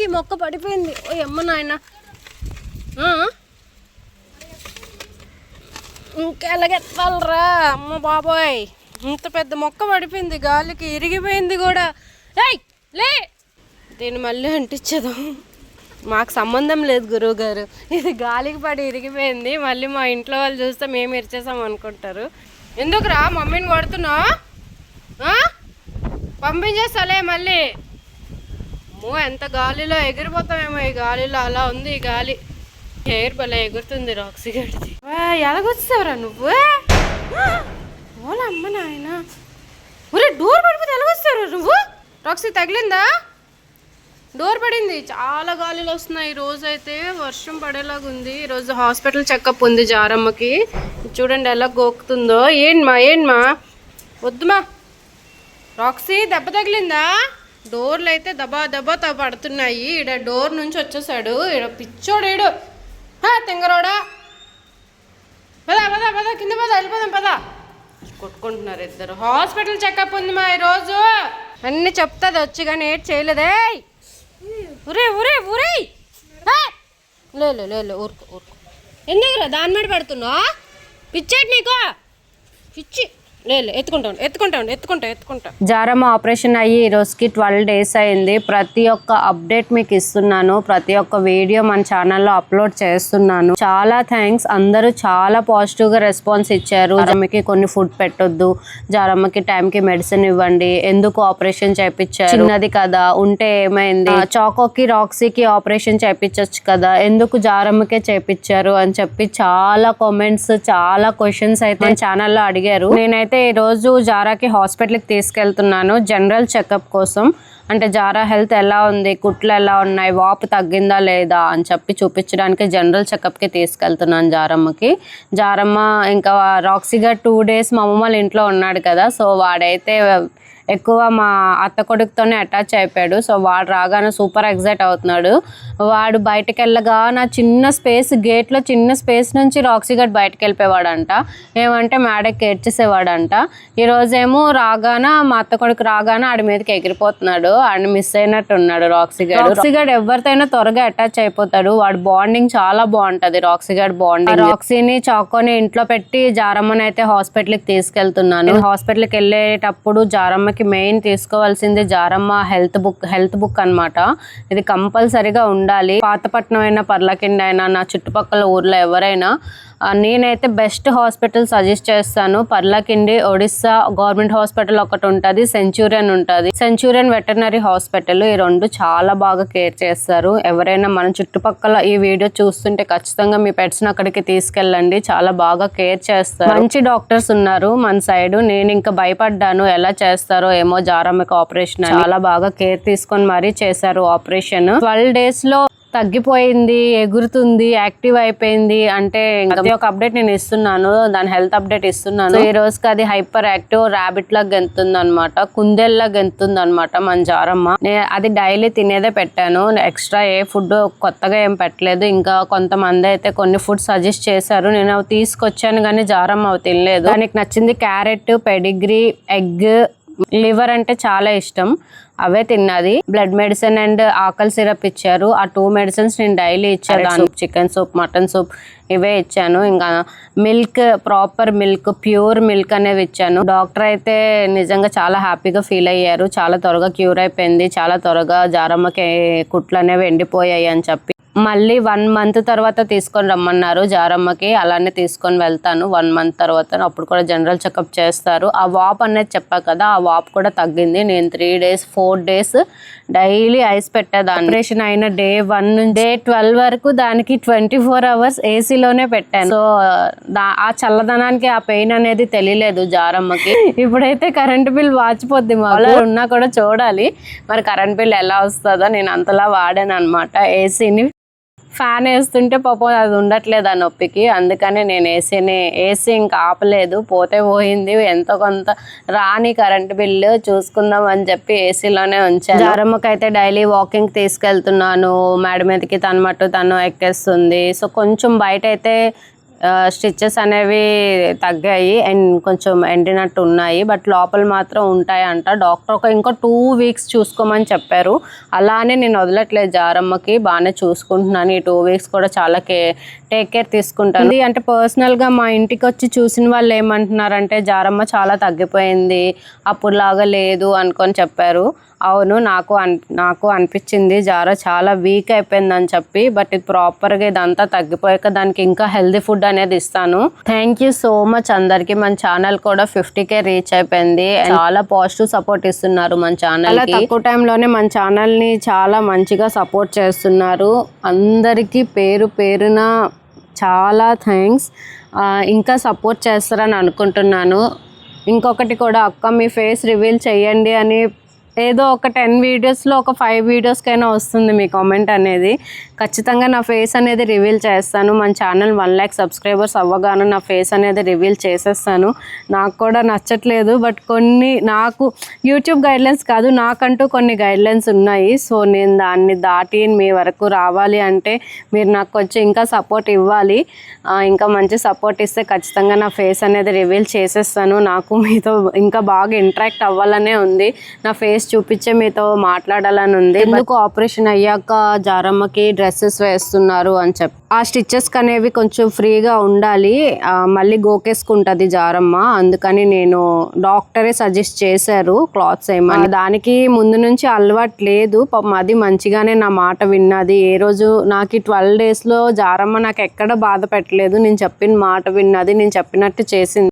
గాలికి మొక్క పడిపోయింది. ఓ అమ్మ నాయన, ఇంకెలాగెత్తాలరా అమ్మ బాబోయ్, ఇంత పెద్ద మొక్క పడిపోయింది గాలికి, ఇరిగిపోయింది కూడా. ఏయ్ లే, దీన్ని మళ్ళీ అంటించేదాం. మాకు సంబంధం లేదు గురువు గారు, ఇది గాలికి పడి ఇరిగిపోయింది. మళ్ళీ మా ఇంట్లో వాళ్ళు చూస్తే మేము ఇరిచేసాం అనుకుంటారు. ఎందుకురా మమ్మీని కొడుతున్నావు? పంపించేస్తాలే మళ్ళీ. ఎంత గాలిలో ఎగిరిపోతామేమో, ఈ గాలిలో అలా ఉంది ఈ గాలి. హెయిర్ భలే ఎగురుతుంది రాక్సీ గడిది. ఎలాగొచ్చావురా నువ్వు? ఓలా అమ్మ నాయన, ఒరే డోర్ పడిపోతే ఎలాగొస్తావురా నువ్వు? రాక్సీ తగిలిందా? డోర్ పడింది. చాలా గాలిలో వస్తున్నాయి. ఈరోజు అయితే వర్షం పడేలాగా ఉంది. ఈరోజు హాస్పిటల్ చెకప్ ఉంది జారమ్మకి. చూడండి ఎలా గోకుతుందో. ఏంటమ్మా వద్దుమా. రాక్సీ దెబ్బ తగిలిందా? డోర్లు అయితే దబా దబా పడుతున్నాయి. ఈడ డోర్ నుంచి వచ్చేసాడు. ఈడ పిచ్చోడు తింగరోడా. పదా పదా పదా కింద పదా, వెళ్ళిపోదాం పదా. కొట్టుకుంటున్నారు ఇద్దరు. హాస్పిటల్ చెకప్ ఉంది మా ఈరోజు. అన్నీ చెప్తుంది వచ్చి, కానీ ఏడ్ చేయలేదే. ఉరే ఉరే ఉరే లే ఊరుకో ఊరుకో. ఎందుకురా దాని మీద పడుతున్నావు? పిచ్చేటి నీకో పిచ్చి. ఎత్తుకుంటా. జారమ్మ ఆపరేషన్ అయ్యి ఈరోజుకి 12 days అయింది. ప్రతి ఒక్క అప్డేట్ మీకు ఇస్తున్నాను. ప్రతి ఒక్క వీడియో మన ఛానల్లో అప్లోడ్ చేస్తున్నాను. చాలా థ్యాంక్స్. అందరూ చాలా పాజిటివ్గా రెస్పాన్స్ ఇచ్చారు. జారమ్మకి కొన్ని ఫుడ్ పెట్టొద్దు, జారమ్మకి టైంకి మెడిసిన్ ఇవ్వండి, ఎందుకు ఆపరేషన్ చేయించారు, చిన్నది కదా ఉంటే ఏమైంది, చాకోకి రాక్సీకి ఆపరేషన్ చేయించవచ్చు కదా, ఎందుకు జారమ్మకే చేయించారు అని చెప్పి చాలా కామెంట్స్, చాలా క్వశ్చన్స్ అయితే ఛానల్లో అడిగారు. నేనైతే ఈ రోజు జారాకి హాస్పిటల్కి తీసుకెళ్తున్నాను జనరల్ చెకప్ కోసం. అంటే జారా హెల్త్ ఎలా ఉంది, కుట్లు ఎలా ఉన్నాయి, వాపు తగ్గిందా లేదా అని చెప్పి చూపించడానికి జనరల్ చెకప్కి తీసుకెళ్తున్నాను జారమ్మకి. జారమ్మ ఇంకా రాక్సీ గారు 2 days మా అమ్మమ్మ వాళ్ళ ఇంట్లో ఉన్నాడు కదా, సో వాడైతే ఎక్కువ మా అత్త కొడుకుతోనే అటాచ్ అయిపోయాడు. సో వాడు రాగానే సూపర్ ఎగ్జైట్ అవుతున్నాడు. వాడు బయటకు వెళ్ళగా నా చిన్న స్పేస్, గేట్లో చిన్న స్పేస్ నుంచి రాక్సీ గారు బయటకు వెళ్ళిపోయేవాడంట. ఏమంటే మేడకి ఏడ్చేసేవాడంట. ఈరోజేమో రాగానే మా అత్త కొడుకు రాగానే ఆడి మీదకి ఎగిరిపోతున్నాడు. ఆడిని మిస్ అయినట్టు ఉన్నాడు రాక్సీ గారు. రాక్సీ గారు ఎవరితోనైనా త్వరగా అటాచ్ అయిపోతాడు. వాడు బాండింగ్ చాలా బాగుంటది. రాక్సీ గారు బాండింగ్. రాక్సీని చాకోని ఇంట్లో పెట్టి జారమ్మని అయితే హాస్పిటల్కి తీసుకెళ్తున్నాను. హాస్పిటల్కి వెళ్ళేటప్పుడు జారమ్మకి మెయిన్ తీసుకోవాల్సింది జారమ్మ హెల్త్ బుక్ అన్నమాట. ఇది కంపల్సరీగా ఉండాలి. పాతపట్నం అయినా, పర్లకిండి అయినా, నా చుట్టుపక్కల ఊర్లో ఎవరైనా నేనైతే బెస్ట్ హాస్పిటల్ సజెస్ట్ చేస్తాను. పర్లకిండి ఒడిస్సా గవర్నమెంట్ హాస్పిటల్ ఒకటి ఉంటుంది, సెంచూరియన్ ఉంటుంది, సెంచూరియన్ వెటర్నరీ హాస్పిటల్. ఈ 2 చాలా బాగా కేర్ చేస్తారు. ఎవరైనా మన చుట్టుపక్కల ఈ వీడియో చూస్తుంటే ఖచ్చితంగా మీ పెట్స్ని అక్కడికి తీసుకెళ్ళండి. చాలా బాగా కేర్ చేస్తారు. మంచి డాక్టర్స్ ఉన్నారు మన సైడ్. నేను ఇంకా భయపడ్డాను ఎలా చేస్తారో ఏమో జారమ్మకి ఆపరేషన్. చాలా బాగా కేర్ తీసుకొని మరీ చేశారు ఆపరేషన్. 12 days లో తగ్గిపోయింది, ఎగురుతుంది, యాక్టివ్ అయిపోయింది. అంటే ప్రతి ఒక్క అప్డేట్ నేను ఇస్తున్నాను, దాని హెల్త్ అప్డేట్ ఇస్తున్నాను. ఈ రోజుకి అది హైపర్ యాక్టివ్ ర్యాబిట్ లాగా గెంతుంది అనమాట, కుందేల్లా గెంతుంది అనమాట మన జారమ్మ. అది డైలీ తినేదే పెట్టాను, ఎక్స్ట్రా ఏ ఫుడ్ కొత్తగా ఏం పెట్టలేదు. ఇంకా కొంతమంది అయితే కొన్ని ఫుడ్ సజెస్ట్ చేశారు, నేను అవి తీసుకొచ్చాను కానీ జారమ్మ అవి తినలేదు. దానికి నచ్చింది క్యారెట్, పెడిగ్రీ, ఎగ్, లివర్ అంటే చాలా ఇష్టం, అవే తిన్నది. బ్లడ్ మెడిసిన్ అండ్ ఆకలి సిరప్ ఇచ్చారు. ఆ 2 మెడిసిన్స్ నేను డైలీ ఇచ్చాను. చికెన్ సూప్, మటన్ సూప్ ఇవే ఇచ్చాను. ఇంకా milk, proper milk, pure milk అనేవి ఇచ్చాను. డాక్టర్ అయితే నిజంగా చాలా హ్యాపీగా ఫీల్ అయ్యారు. చాలా త్వరగా క్యూర్ అయిపోయింది, చాలా త్వరగా జారమ్మకి కుట్లు అనేవి ఎండిపోయాయి అని చెప్పి. మళ్ళీ 1 month తర్వాత తీసుకొని రమ్మన్నారు జారమ్మకి. అలానే తీసుకొని వెళ్తాను 1 month తర్వాత. అప్పుడు కూడా జనరల్ చెకప్ చేస్తారు. ఆ వాప్ అనేది చెప్పా కదా, ఆ వాప్ కూడా తగ్గింది. నేను 3 days 4 days డైలీ ఐస్ పెట్టేదాన్ని. ఆపరేషన్ అయిన day 1 నుంచి day 12 వరకు దానికి 24 hours ఏసీలోనే పెట్టాను. సో ఆ చల్లదనానికి ఆ పెయిన్ అనేది తెలియలేదు జారమ్మకి. ఇప్పుడైతే కరెంట్ బిల్ వాచిపోద్ది. మాలో ఉన్నా కూడా చూడాలి మరి కరెంట్ బిల్ ఎలా వస్తుందో. నేను అంతలా వాడాను అనమాట ఏసీని. ఫ్యాన్ వేస్తుంటే పాపం అది ఉండట్లేదు ఆ నొప్పికి, అందుకని నేను ఏసీ ఇంకా ఆపలేదు. పోతే పోయింది, ఎంతో కొంత రాని కరెంట్ బిల్లు చూసుకుందాం అని చెప్పి ఏసీలోనే ఉంచాను. జారమ్మకి అయితే డైలీ వాకింగ్ తీసుకెళ్తున్నాను. మేడ మీదకి తను మట్టు తను ఎక్కేస్తుంది. సో కొంచెం బయట అయితే స్టిచెస్ అనేవి తగ్గాయి అండ్ కొంచెం ఎండినట్టు ఉన్నాయి, బట్ లోపల మాత్రం ఉంటాయంట. డాక్టర్ ఇంకో 2 వీక్స్ చూసుకోమని చెప్పారు. అలానే నేను వదలట్లేదు జారమ్మకి, బాగానే చూసుకుంటున్నాను. ఈ 2 వీక్స్ కూడా చాలా టేక్ కేర్ తీసుకుంటాను. అంటే పర్సనల్గా మా ఇంటికి వచ్చి చూసిన వాళ్ళు ఏమంటున్నారంటే జారమ్మ చాలా తగ్గిపోయింది, అప్పుడులాగా లేదు అనుకొని చెప్పారు. అవును, నాకు అనిపించింది జార చాలా వీక్ అయిపోయిందని చెప్పి. బట్ ఇది ప్రాపర్గా ఇదంతా తగ్గిపోయాక దానికి ఇంకా హెల్దీ ఫుడ్ అనేది ఇస్తాను. థ్యాంక్ యూ సో మచ్ అందరికి. మన ఛానల్ కూడా 50K రీచ్ అయిపోయింది. చాలా పాజిటివ్ సపోర్ట్ ఇస్తున్నారు మన ఛానల్. అలా తక్కువ టైంలోనే మన ఛానల్ని చాలా మంచిగా సపోర్ట్ చేస్తున్నారు. అందరికీ పేరు పేరున చాలా థ్యాంక్స్. ఇంకా సపోర్ట్ చేస్తారని అనుకుంటున్నాను. ఇంకొకటి కూడా, అక్క మీ ఫేస్ రివీల్ చేయండి అని ఏదో ఒక 10 వీడియోస్లో ఒక 5 వీడియోస్కైనా వస్తుంది మీ కామెంట్ అనేది. ఖచ్చితంగా నా ఫేస్ అనేది రివీల్ చేస్తాను. మన ఛానల్ 1 lakh సబ్స్క్రైబర్స్ అవ్వగానే నా ఫేస్ అనేది రివీల్ చేసేస్తాను. నాకు కూడా నచ్చట్లేదు, బట్ కొన్ని నాకు యూట్యూబ్ గైడ్లైన్స్ కాదు, నాకంటూ కొన్ని గైడ్లైన్స్ ఉన్నాయి. సో నేను దాన్ని దాటి మీ వరకు రావాలి అంటే మీరు నాకు కొంచెం ఇంకా సపోర్ట్ ఇవ్వాలి. ఇంకా మంచి సపోర్ట్ ఇస్తే ఖచ్చితంగా నా ఫేస్ అనేది రివీల్ చేసేస్తాను. నాకు మీతో ఇంకా బాగా ఇంటరాక్ట్ అవ్వాలనే ఉంది, నా ఫేస్ చూపించే మీతో మాట్లాడాలని ఉంది. ఎందుకు ఆపరేషన్ అయ్యాక జారమ్మకి డ్రెస్సెస్ వేస్తున్నారు అని చెప్పి ఆ స్టిచెస్కి అనేవి కొంచెం ఫ్రీగా ఉండాలి, మళ్ళీ గోకేసుకుంటుంది జారమ్మ. అందుకని నేను డాక్టరే సజెస్ట్ చేశారు క్లాత్స్ ఏమని. దానికి ముందు నుంచి అలవాటు లేదు పాపం, అది మంచిగానే నా మాట విన్నది. ఏ రోజు నాకు ఈ 12 daysలో జారమ్మ నాకు ఎక్కడ బాధ పెట్టలేదు. నేను చెప్పిన మాట విన్నది, నేను చెప్పినట్టు చేసింది.